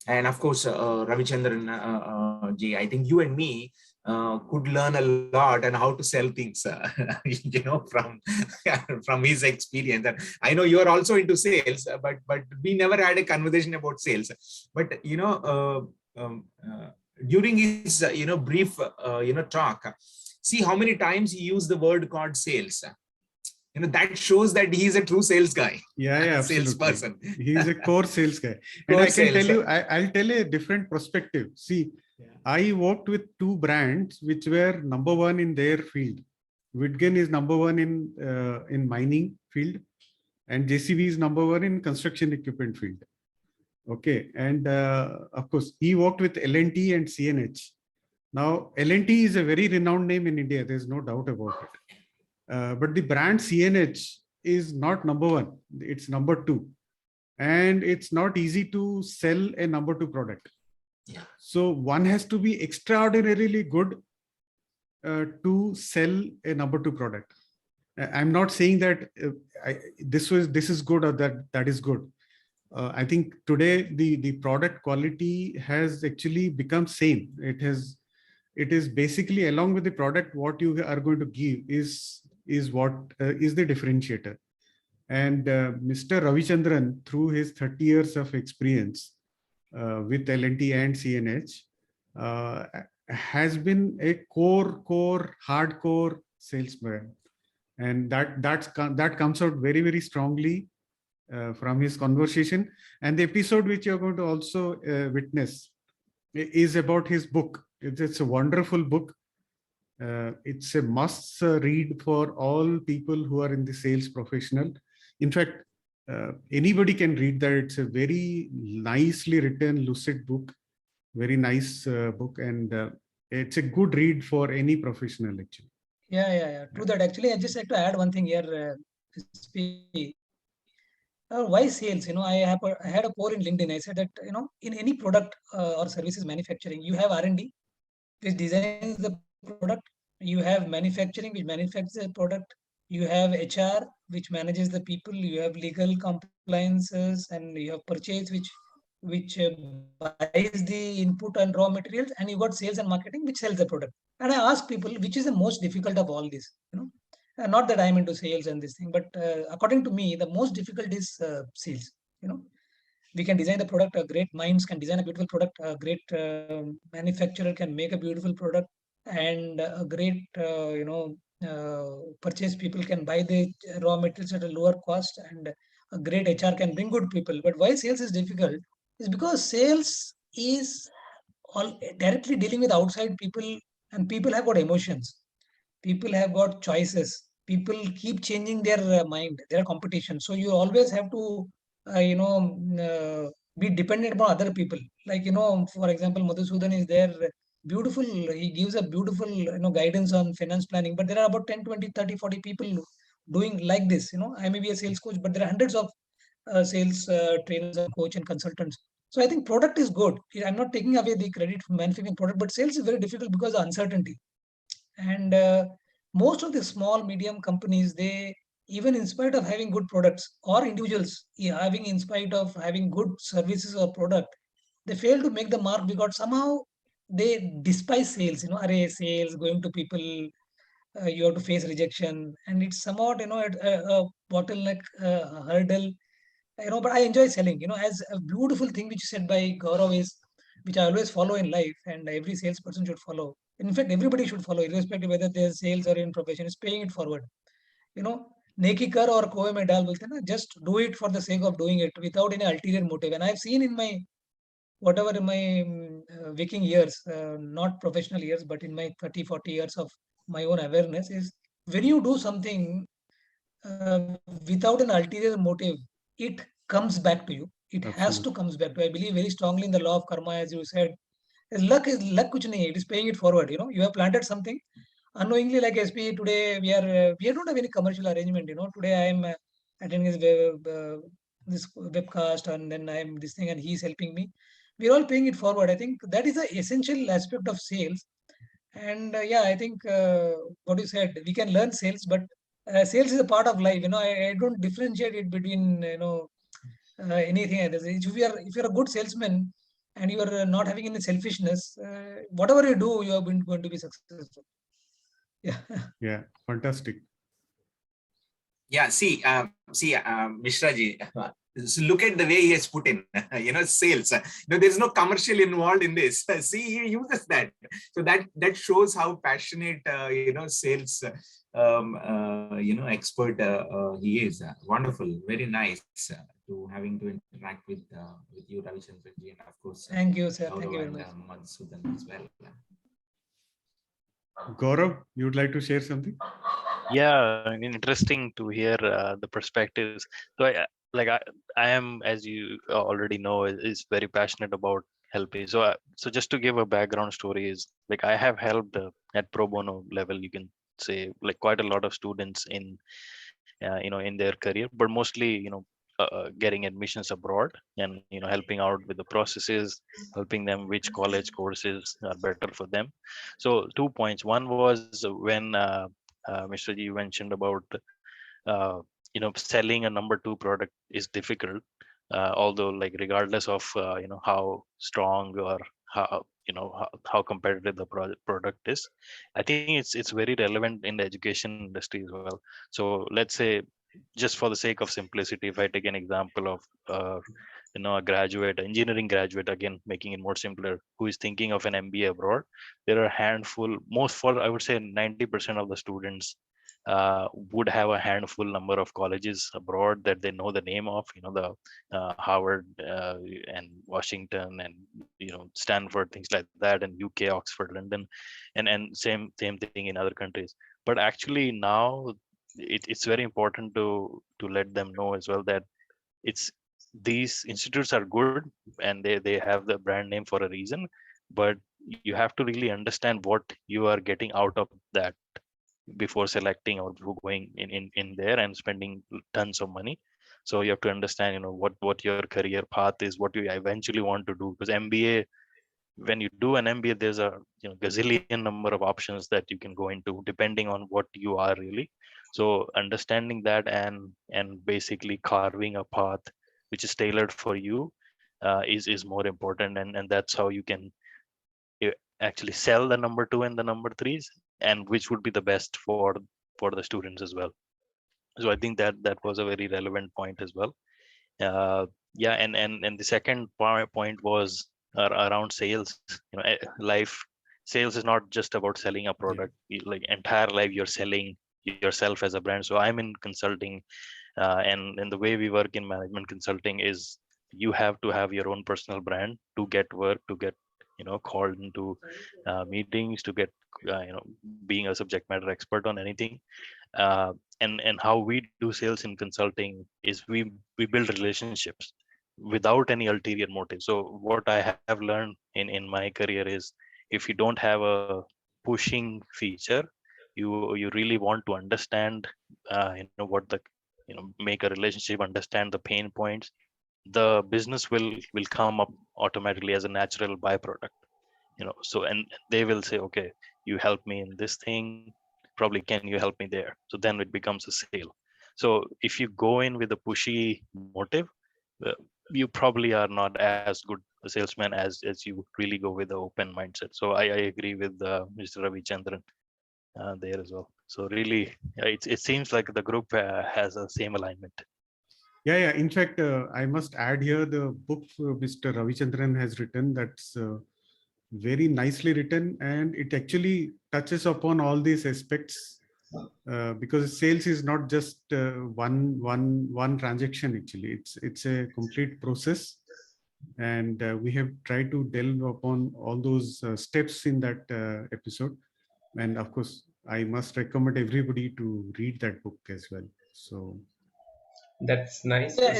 And of course, Ravichandran ji, I think you and me could learn a lot on how to sell things, from his experience. And I know you are also into sales, but we never had a conversation about sales. But during his brief talk, see how many times he used the word called sales. That shows that he is a true sales guy. Yeah, salesperson. He's a core sales guy. And I can tell you, I'll tell a different perspective. See, I worked with two brands which were number one in their field. Wittgen is number one in mining field, and JCB is number one in construction equipment field. Okay, and of course, he worked with L&T and CNH. Now, L&T is a very renowned name in India. There's no doubt about it. But the brand CNH is not number one. It's number two. And it's not easy to sell a number two product. Yeah. So one has to be extraordinarily good to sell a number two product. I'm not saying that this is good or that is good. I think today the product quality has actually become same. It is basically, along with the product, what you are going to give is what is the differentiator. And Mr. Ravichandran, through his 30 years of experience with L&T and CNH, has been a core hardcore salesman, and that comes out very, very strongly from his conversation. And the episode which you're going to also witness is about his book. It's a wonderful book. It's a must read for all people who are in the sales professional. In fact, anybody can read that. It's a very nicely written, lucid book, very nice book, and it's a good read for any professional actually. Yeah. True that. Actually, I just like to add one thing here. Why sales? I had a poll in LinkedIn. I said that in any product or services manufacturing, you have R&D, which designs the product. You have manufacturing, which manufactures the product. You have HR, which manages the people. You have legal compliances, and you have purchase, which buys the input and raw materials, and you got sales and marketing, which sells the product. And I ask people, which is the most difficult of all these? Not that I'm into sales and this thing, but according to me, the most difficult is sales. We can design the product. Great minds can design a beautiful product. A great manufacturer can make a beautiful product, and a great purchase people can buy the raw materials at a lower cost, and a great HR can bring good people. But why sales is difficult is because sales is all directly dealing with outside people, and people have got emotions. People have got choices. People keep changing their mind, their competition. So you always have to, be dependent upon other people. Like, for example, Madhusudan is there. Beautiful. He gives a beautiful, guidance on finance planning. But there are about 10, 20, 30, 40 people doing like this. I may be a sales coach, but there are hundreds of sales trainers and coach and consultants. So I think product is good. I'm not taking away the credit from manufacturing product, but sales is very difficult because of uncertainty. And most of the small, medium companies, they even in spite of having good products, or individuals having in spite of having good services or product, they fail to make the mark because somehow they despise sales. Array sales going to people, you have to face rejection, and it's somewhat a bottleneck, hurdle. But I enjoy selling. As a beautiful thing which you said by Gaurav is, which I always follow in life, and every salesperson should follow. In fact, everybody should follow, irrespective whether they're sales or in profession, is paying it forward. you know नेकी कर और कोए में डाल बोलते हैं ना. Just do it for the sake of doing it without any ulterior motive. And I've seen in my whatever in my waking years, not professional years, but in my 30-40 years of my own awareness, is when you do something uh, without an ulterior motive, it comes back to you. It has to Absolutely. comes back to you. I believe very strongly in the law of karma, as you said. Luck is luck, kuch nahi hai. It is paying it forward. You have planted something unknowingly, like SP. Today we don't have any commercial arrangement. Today I am attending this webcast, and then I am this thing, and he's helping me. We're all paying it forward. I think that is the essential aspect of sales. And yeah, I think what you said, we can learn sales, but sales is a part of life. I don't differentiate it between anything else. If you're a good salesman and you are not having any selfishness, whatever you do, you are going to be successful. Yeah. Yeah, fantastic. Yeah, Mishra ji, so look at the way he has put in, sales. There's no commercial involved in this. See, he uses that. So that shows how passionate, sales, expert he is. Wonderful, very nice to having to interact with you, Ravi Chandran ji, and of course, Thank you, sir. Thank you Gaurav very much. and Madhusudan as well. Gaurav, you would like to share something? Yeah, I mean, interesting to hear the perspectives. So I am, as you already know, is very passionate about helping. So just to give a background story is like I have helped at pro bono level, you can say, like quite a lot of students in their career, but mostly getting admissions abroad, and helping out with the processes, helping them which college courses are better for them. So 2 points. One was when Mr. G mentioned about uh, selling a number two product is difficult, although like regardless of how strong or how competitive the product is. I think it's very relevant in the education industry as well. So let's say, just for the sake of simplicity, if I take an example of a graduate, engineering graduate, again making it more simpler, who is thinking of an MBA abroad, there are a handful, most, for I would say 90% of the students would have a handful number of colleges abroad that they know the name of, the Harvard and Washington and Stanford, things like that, and UK, Oxford, London, and same thing in other countries. But actually now it's very important to let them know as well that it's these institutes are good and they have the brand name for a reason, but you have to really understand what you are getting out of that before selecting or going in there and spending tons of money. So you have to understand what your career path is, what you eventually want to do, because MBA, when you do an MBA, there's a gazillion number of options that you can go into depending on what you are really. So understanding that and basically carving a path which is tailored for you is more important, and that's how you can actually sell the number two and the number threes, and which would be the best for the students as well. So I think that was a very relevant point as well. Yeah, and the second point was around sales. Life sales is not just about selling a product. Like entire life you're selling yourself as a brand. So I'm in consulting, and the way we work in management consulting is you have to have your own personal brand to get work, to get called into meetings, to get being a subject matter expert on anything. And how we do sales in consulting is we build relationships without any ulterior motive. So what I have learned in my career is, if you don't have a pushing feature, you really want to understand what the make a relationship, understand the pain points, the business will come up automatically as a natural byproduct. So, and they will say, okay, you help me in this thing, probably can you help me there? So then it becomes a sale. So if you go in with a pushy motive, you probably are not as good a salesman as you really go with the open mindset. So I agree with Mr. Ravichandran there as well. So really, it seems like the group has the same alignment. Yeah. In fact, I must add here the book Mr. Ravichandran has written, that's very nicely written, and it actually touches upon all these aspects because sales is not just one transaction. Actually, it's a complete process, and we have tried to delve upon all those steps in that episode. And of course, I must recommend everybody to read that book as well. So That's nice. Yeah,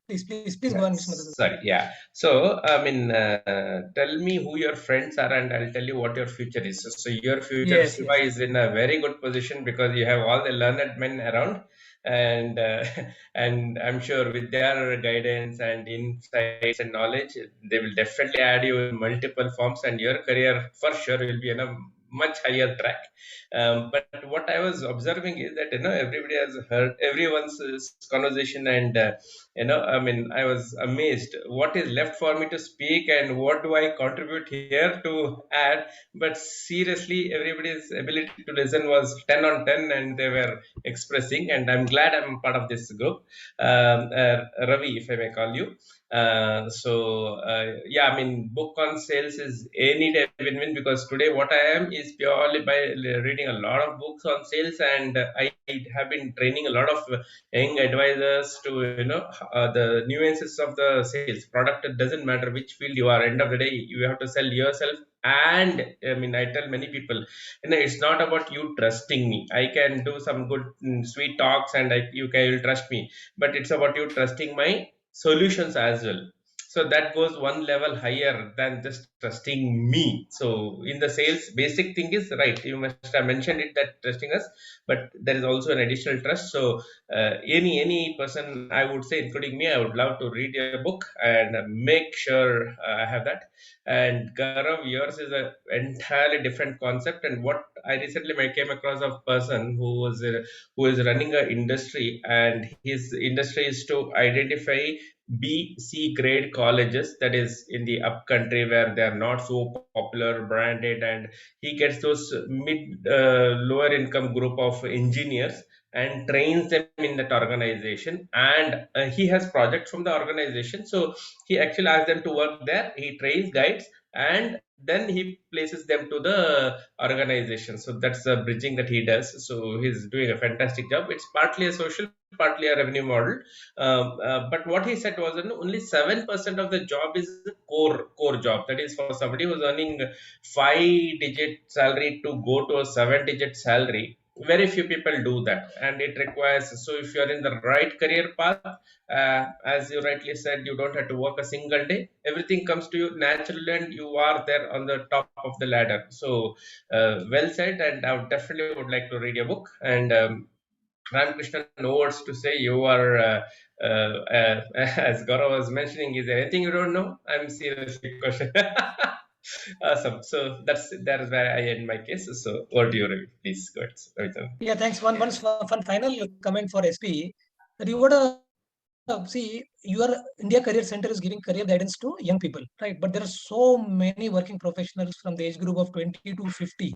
please go on, Mr. Madhu. Sorry, yeah. So, I mean, tell me who your friends are, and I'll tell you what your future is. So, your future, Yes, Shiva, is in a very good position because you have all the learned men around, and and I'm sure with their guidance and insights and knowledge, they will definitely add you in multiple forms, and your career for sure will be in a much higher track. But what I was observing is that everybody has heard everyone's conversation, and I mean, I was amazed. What is left for me to speak, and what do I contribute here to add? But seriously, everybody's ability to listen was 10 on 10, and they were expressing. And I'm glad I'm part of this group. Ravi, if I may call you. Yeah, I mean, book on sales is any day win-win, because today what I am is purely by reading a lot of books on sales, and I have been training a lot of young advisors to the nuances of the sales product. It doesn't matter which field you are, end of the day you have to sell yourself. And I mean, I tell many people, it's not about you trusting me. I can do some good sweet talks, and you will trust me, but it's about you trusting my solutions as well. So that goes one level higher than just trusting me. So in the sales, basic thing is right, you must have mentioned it, that trusting us, but there is also an additional trust. So any person, I would say, including me, I would love to read your book and make sure I have that. And Gaurav, yours is an entirely different concept. And what I recently came across a person who is running an industry, and his industry is to identify B, C grade colleges, that is in the upcountry where they are not so popular, branded, and he gets those lower income group of engineers and trains them in that organization. And he has projects from the organization, so he actually asks them to work there. He trains, guides, and then he places them to the organization. So that's the bridging that he does. So he's doing a fantastic job. It's partly a social, partly a revenue model. But what he said was that only 7% of the job is the core job. That is for somebody who's earning 5-digit salary to go to a 7-digit salary. Very few people do that, and it requires. So if you're in the right career path, as you rightly said, you don't have to work a single day. Everything comes to you naturally, and you are there on the top of the ladder. So well said, and I would definitely would like to read your book. And Ramakrishna, no words to say. You are, as Gaurav was mentioning, is there anything you don't know? I'm seriously questioning. Awesome. So that is where I end my case. So what do you Ravi? Please go ahead. Yeah, thanks. One final comment for SP, that you would see, your India Career Center is giving career guidance to young people, right? But there are so many working professionals from the age group of 20 to 50.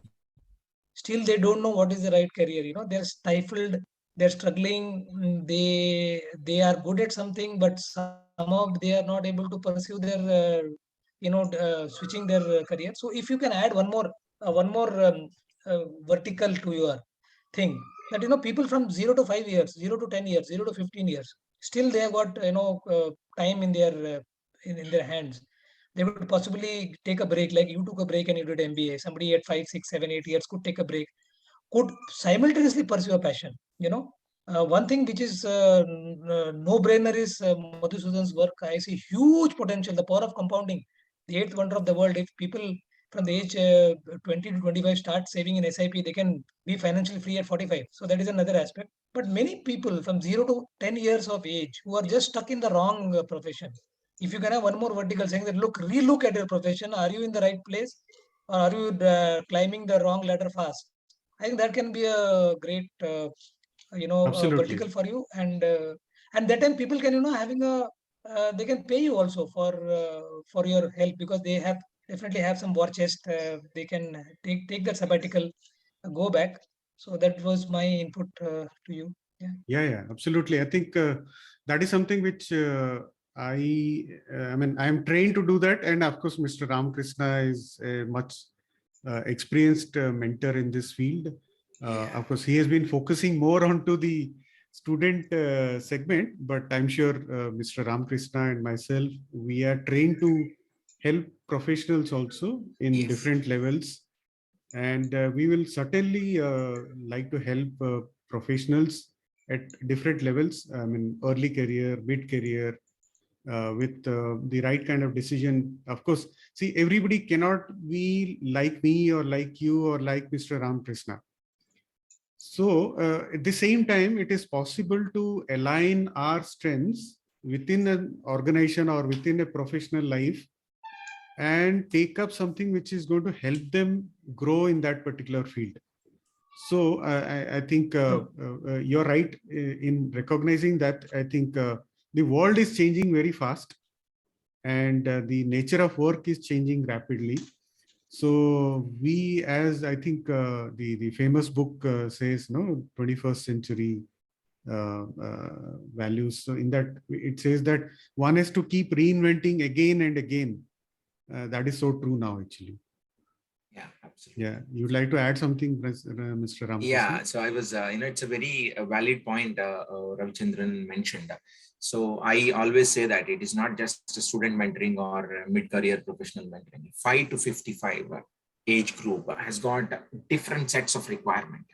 Still, they don't know what is the right career. They're stifled. They're struggling. They are good at something, but somehow they are not able to pursue their switching their career. So if you can add one more vertical to your thing, that people from 0 to 5 years, 0 to 10 years, 0 to 15 years, still they have got time in their hands. They would possibly take a break, like you took a break and you did MBA. Somebody at 5, 6, 7, 8 years could take a break, could simultaneously pursue a passion. One thing which is no-brainer is Madhusudan's work. I see huge potential, the power of compounding, the eighth wonder of the world. If people from the age 20 to 25 start saving in SIP, they can be financially free at 45. So that is another aspect. But many people from 0 to 10 years of age who are just stuck in the wrong profession. If you can have one more vertical saying that, relook at your profession. Are you in the right place, or are you climbing the wrong ladder fast? I think that can be a great Absolutely. vertical for you, and that time people can having a they can pay you also for your help, because they have definitely have some war chest. They can take that sabbatical, go back. So that was my input to you. Yeah, absolutely. I think that is something which I mean, I am trained to do that. And of course, Mr. Ramakrishna is a much experienced mentor in this field. Of course, he has been focusing more onto the student segment, but I'm sure Mr. Ramakrishna and myself, we are trained to help professionals also in Yes. different levels. And we will certainly like to help professionals at different levels. I mean, early career, mid career, with the right kind of decision. Of course, see, everybody cannot be like me or like you or like Mr. Ramakrishna. So at the same time, it is possible to align our strengths within an organization or within a professional life and take up something which is going to help them grow in that particular field. So I think you're right in recognizing that. I think the world is changing very fast, and the nature of work is changing rapidly. So we, as I think the famous book says, no, 21st century values. So in that, it says that one has to keep reinventing again and again. That is so true now, actually. Yeah, absolutely. Yeah, you'd like to add something, Mr. Ramakrishna? Yeah, so I was, it's a very valid point Ravichandran mentioned. So I always say that it is not just a student mentoring or mid-career professional mentoring. 5 to 55 age group has got different sets of requirement.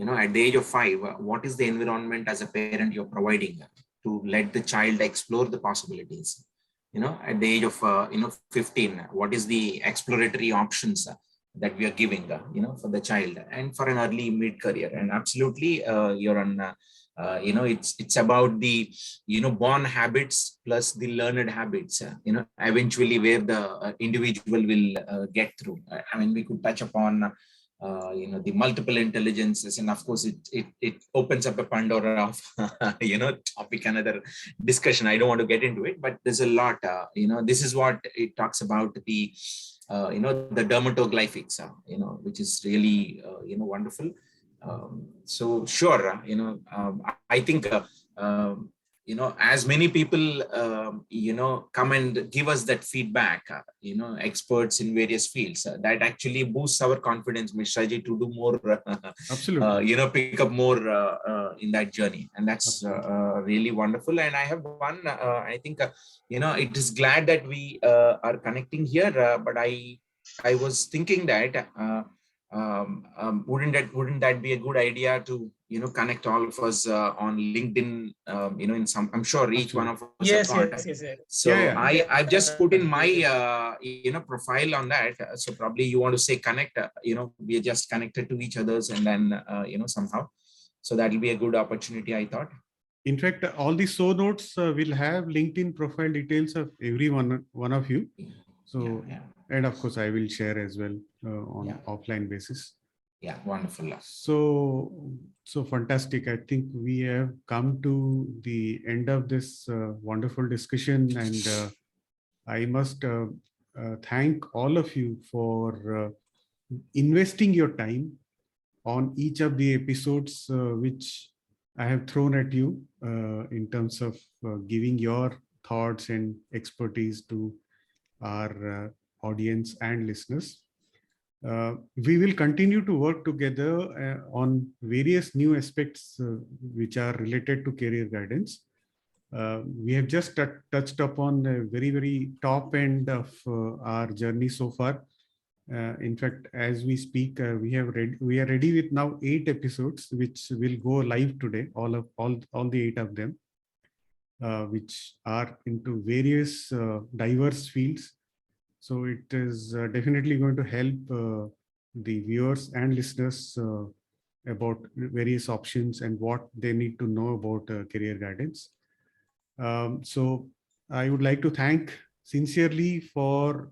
At the age of 5, what is the environment as a parent you're providing to let the child explore the possibilities? At the age of 15, what is the exploratory options that we are giving for the child and for an early mid-career? And absolutely you're on it's about the born habits plus the learned habits, eventually where the individual will get through. I mean, we could touch upon the multiple intelligences, and of course it opens up a Pandora of topic, another discussion. I don't want to get into it, but there's a lot. This is what it talks about, the the dermatoglyphics, which is really wonderful. So sure, I think as many people come and give us that feedback, experts in various fields, that actually boosts our confidence, Mishraji, to do more Absolutely. pick up more in that journey, and that's really wonderful. And I have one I think it is glad that we are connecting here, but I was thinking that wouldn't that be a good idea to connect all of us on LinkedIn, in some, I'm sure each one of us Yes, have yes, got. yes, yes. So Yeah. I've just put in my profile on that, so probably you want to say connect, we are just connected to each others, and then somehow, so that will be a good opportunity, I thought. In fact, all the show notes will have LinkedIn profile details of every one of you. So, yeah. And of course, I will share as well on offline basis. Yeah, wonderful. So fantastic. I think we have come to the end of this wonderful discussion, and I must thank all of you for investing your time on each of the episodes which I have thrown at you in terms of giving your thoughts and expertise to our audience and listeners. We will continue to work together on various new aspects which are related to career guidance. We have just touched upon a very, very top end of our journey so far. In fact, as we speak, we are ready with now 8 episodes, which will go live today. All the 8 of them, which are into various diverse fields. So it is definitely going to help the viewers and listeners about various options and what they need to know about career guidance. So I would like to thank sincerely for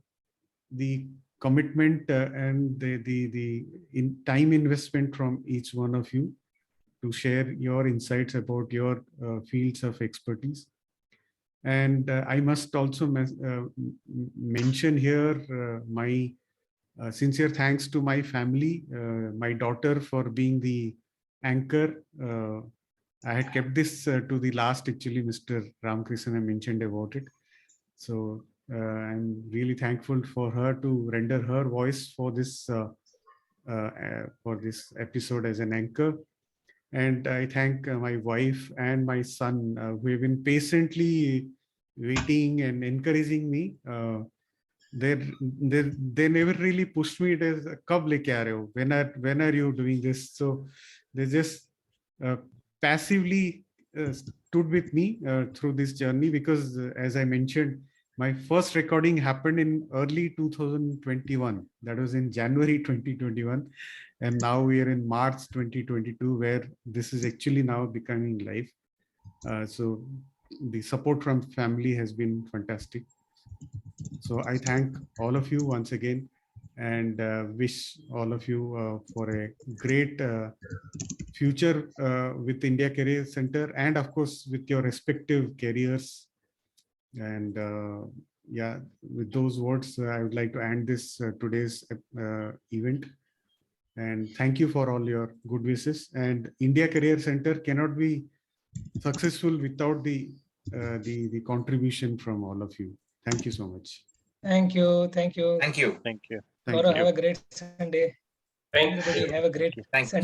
the commitment and the time investment from each one of you. to share your insights about your fields of expertise. And I must also mention here my sincere thanks to my family, my daughter for being the anchor. I had kept this to the last, actually, Mr. Ramakrishnan mentioned about it. So I'm really thankful for her to render her voice for this episode as an anchor. And I thank my wife and my son who have been patiently waiting and encouraging me. They never really pushed me as kab leke aa rahe ho? When are you doing this? So they just passively stood with me through this journey, because as I mentioned, my first recording happened in early 2021. That was in January 2021. And now we are in March 2022, where this is actually now becoming live. So the support from family has been fantastic. So I thank all of you once again, and wish all of you for a great future with India Career Center, and of course with your respective careers. And yeah, with those words, I would like to end this today's event. And thank you for all your good wishes. And India Career Center cannot be successful without the contribution from all of you. Thank you so much. Thank you. Thank you. Thank you. Thank Gaurav, you. have a great Sunday. Thank Everybody you. have a great Thank you. Thank you. Sunday.